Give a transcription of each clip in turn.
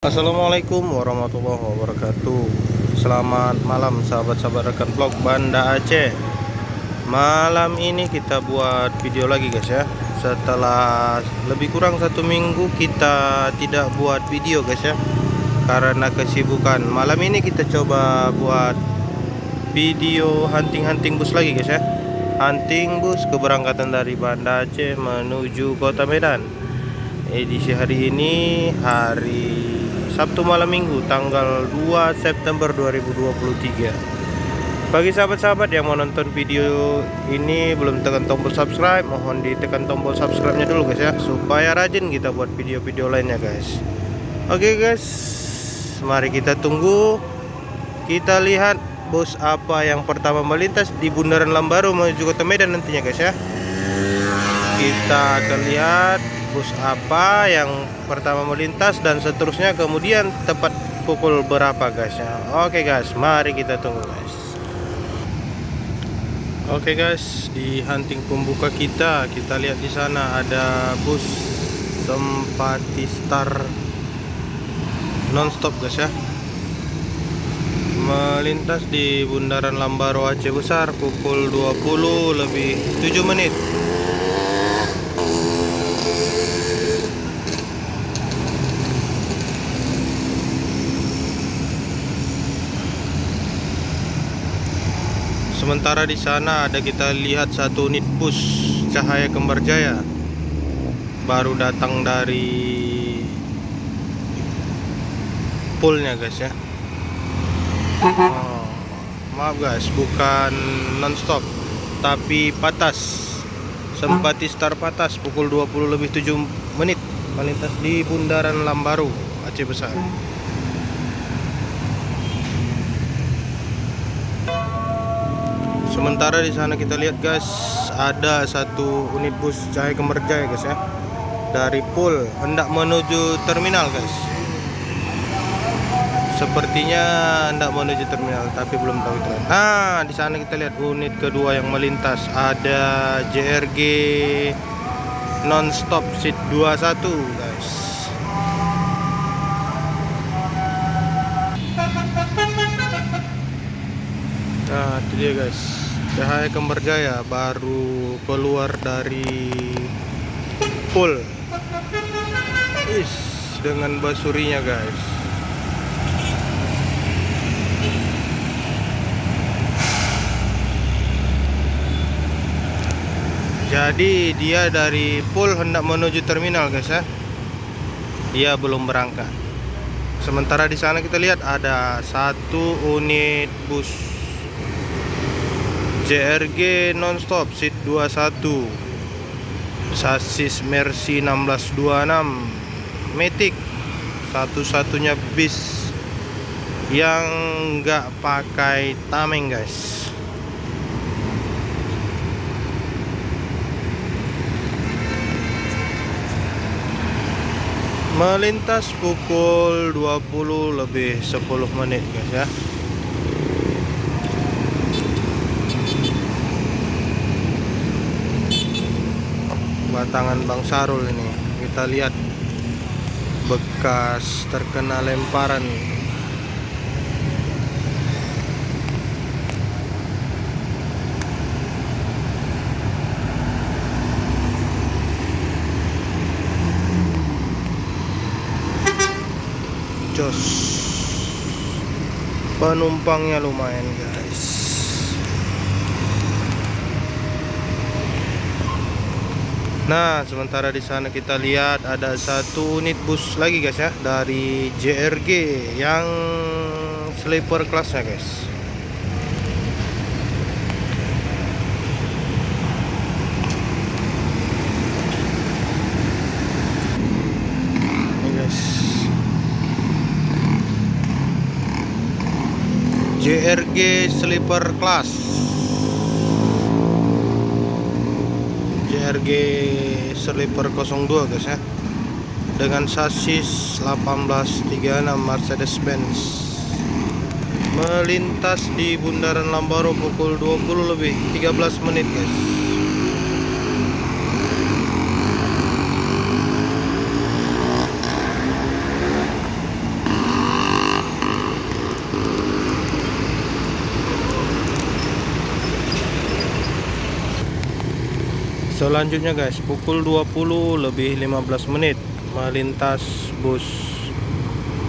Assalamualaikum warahmatullahi wabarakatuh. Selamat malam sahabat-sahabat rekan vlog Banda Aceh. Malam ini kita buat video lagi guys ya. Setelah lebih kurang 1 minggu kita tidak buat video guys ya, karena kesibukan. Malam ini kita coba buat video hunting bus lagi guys ya. Hunting bus keberangkatan dari Banda Aceh menuju Kota Medan. Edisi hari ini hari Sabtu malam minggu tanggal 2 September 2023. Bagi sahabat-sahabat yang mau nonton video ini belum tekan tombol subscribe, mohon ditekan tombol subscribe-nya dulu guys ya, supaya rajin kita buat video-video lainnya guys. Oke guys, mari kita tunggu. Kita lihat bus apa yang pertama melintas di Bundaran Lambaru menuju Kota Medan nantinya guys ya. Kita akan lihat bus apa yang pertama melintas dan seterusnya, kemudian tepat pukul berapa guys ya. Oke guys, mari kita tunggu guys. Oke guys, di hunting pembuka kita lihat di sana ada bus Simpati Star nonstop guys ya, melintas di Bundaran Lambaru Aceh Besar pukul 20:07. Sementara di sana ada kita lihat satu unit bus Cahaya Kembar Jaya baru datang dari poolnya guys ya. Maaf guys, bukan nonstop tapi patas. Simpati Star patas pukul 20:07 melintas di Bundaran Lambaru Aceh Besar. Sementara di sana kita lihat guys, ada satu unit bus Cahaya Kembar Jaya guys ya, dari pool hendak menuju terminal guys. Sepertinya hendak menuju terminal tapi belum tahu itu. Nah, di sana kita lihat unit kedua yang melintas, ada JRG nonstop seat 21 guys. Nah, itu dia guys, Cahaya Kembar Jaya baru keluar dari pool dengan basurinya guys. Jadi dia dari pool hendak menuju terminal guys ya, dia belum berangkat. Sementara di sana kita lihat ada satu unit bus JRG nonstop seat 21, sasis Mercy 1626 Matic, satu-satunya bis yang nggak pakai tameng guys. Melintas pukul 20:10 guys ya. Batangan Bang Sarul ini kita lihat bekas terkena lemparan. Jos, penumpangnya lumayan guys. Nah, sementara di sana kita lihat ada satu unit bus lagi guys ya, dari JRG yang sleeper kelasnya guys. Ini guys, JRG sleeper class, JRG sleeper 02 guys ya, dengan sasis 1836 Mercedes-Benz, melintas di Bundaran Lambaru pukul 20:13 guys. Selanjutnya guys, pukul 20 lebih 15 menit melintas bus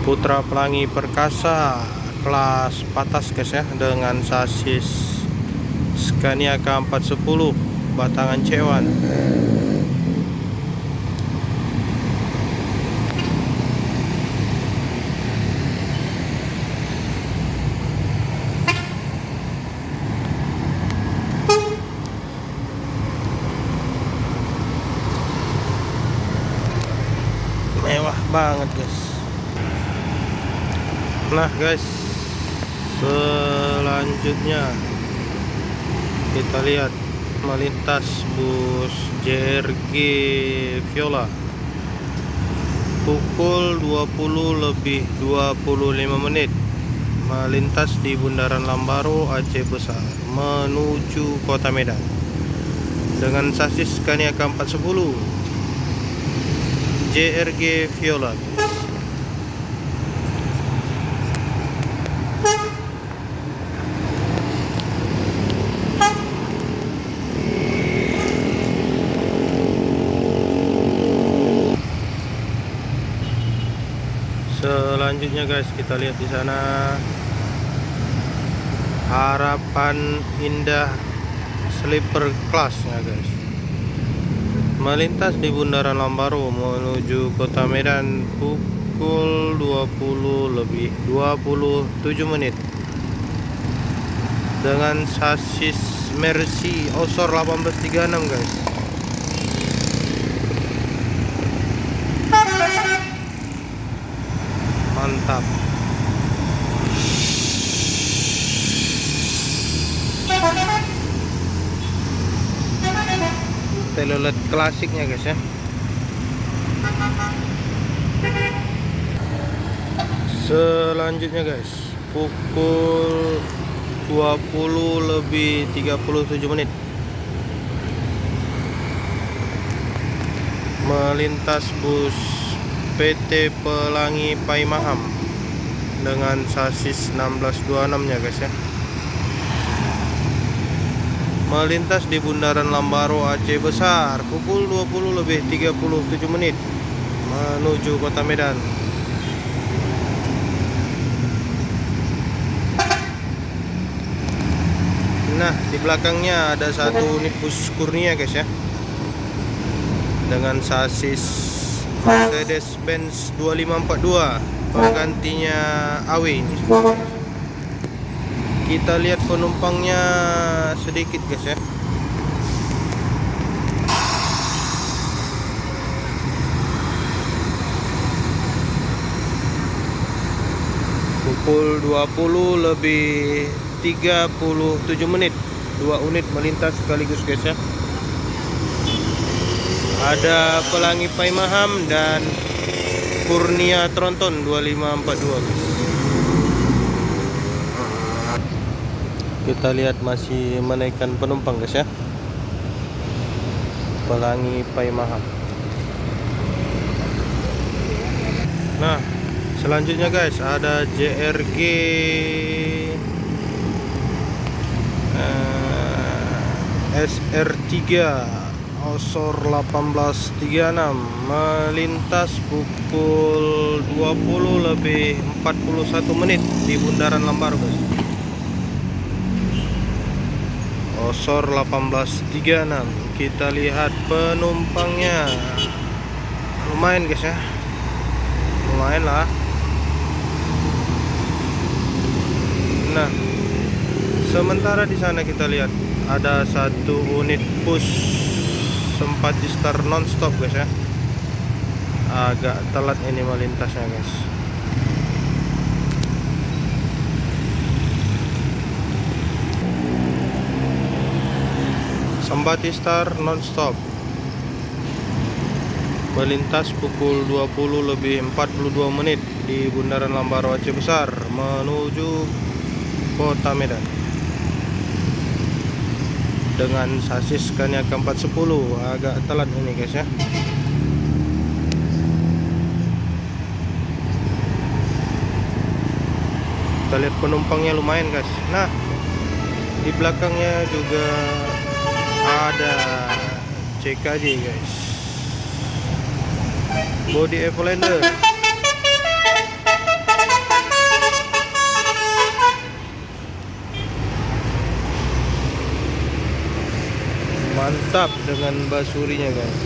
Putra Pelangi Perkasa kelas patas guys ya, dengan sasis Scania K410 batangan Cewan. Mewah banget guys. Nah guys, selanjutnya kita lihat melintas bus JRG Viola pukul 20 lebih 25 menit melintas di Bundaran Lambaro Aceh Besar menuju Kota Medan dengan sasis Scania K410 JRG Viola. Selanjutnya guys, kita lihat di sana Harapan Indah sleeper kelasnya guys, melintas di Bundaran Lambaro menuju Kota Medan pukul 20 lebih 27 menit dengan sasis Mercy Osor 1836 guys. Mantap. Telolet klasiknya guys ya. Selanjutnya guys, pukul 20 lebih 37 menit melintas bus PT Pelangi Paimaham dengan sasis 1626 nya guys ya, melintas di Bundaran Lambaro Aceh Besar pukul 20 lebih 37 menit menuju Kota Medan. Nah, di belakangnya ada satu unit bus Kurnia guys ya, dengan sasis Mercedes-Benz 2542 penggantinya AW ini. Kita lihat penumpangnya sedikit guys ya. Pukul 20 lebih 37 menit, 2 unit melintas sekaligus guys ya. Ada Pelangi Paimaham dan Kurnia Tronton 2542 guys. Kita lihat masih menaikkan penumpang guys ya, Pelangi Paimaham. Nah, selanjutnya guys ada JRG SR3 Osor 1836 melintas pukul 20 lebih 41 menit di Bundaran Lambaro guys. Osor 1836. Kita lihat penumpangnya lumayan guys ya, lumayan lah. Nah, sementara di sana kita lihat ada satu unit bus Sempati Star nonstop guys ya, agak telat ini melintasnya guys. Sempati Star nonstop melintas pukul 20 lebih 42 menit di Bundaran Lambaro Aceh Besar menuju Kota Medan dengan sasis Scania K410. Agak telat ini guys ya. Kita lihat penumpangnya lumayan guys. Nah, di belakangnya juga ada CKJ guys, body Evolander. Mantap dengan basurinya guys.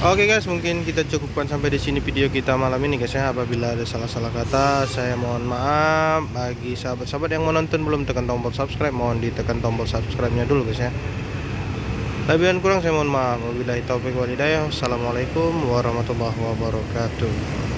Oke guys, mungkin kita cukupkan sampai di sini video kita malam ini guys ya. Apabila ada salah-salah kata, saya mohon maaf. Bagi sahabat-sahabat yang menonton belum tekan tombol subscribe, mohon ditekan tombol subscribe-nya dulu guys ya. Lebih dan kurang saya mohon maaf. Wabillahi taufiq wal hidayah. Wassalamualaikum warahmatullahi wabarakatuh.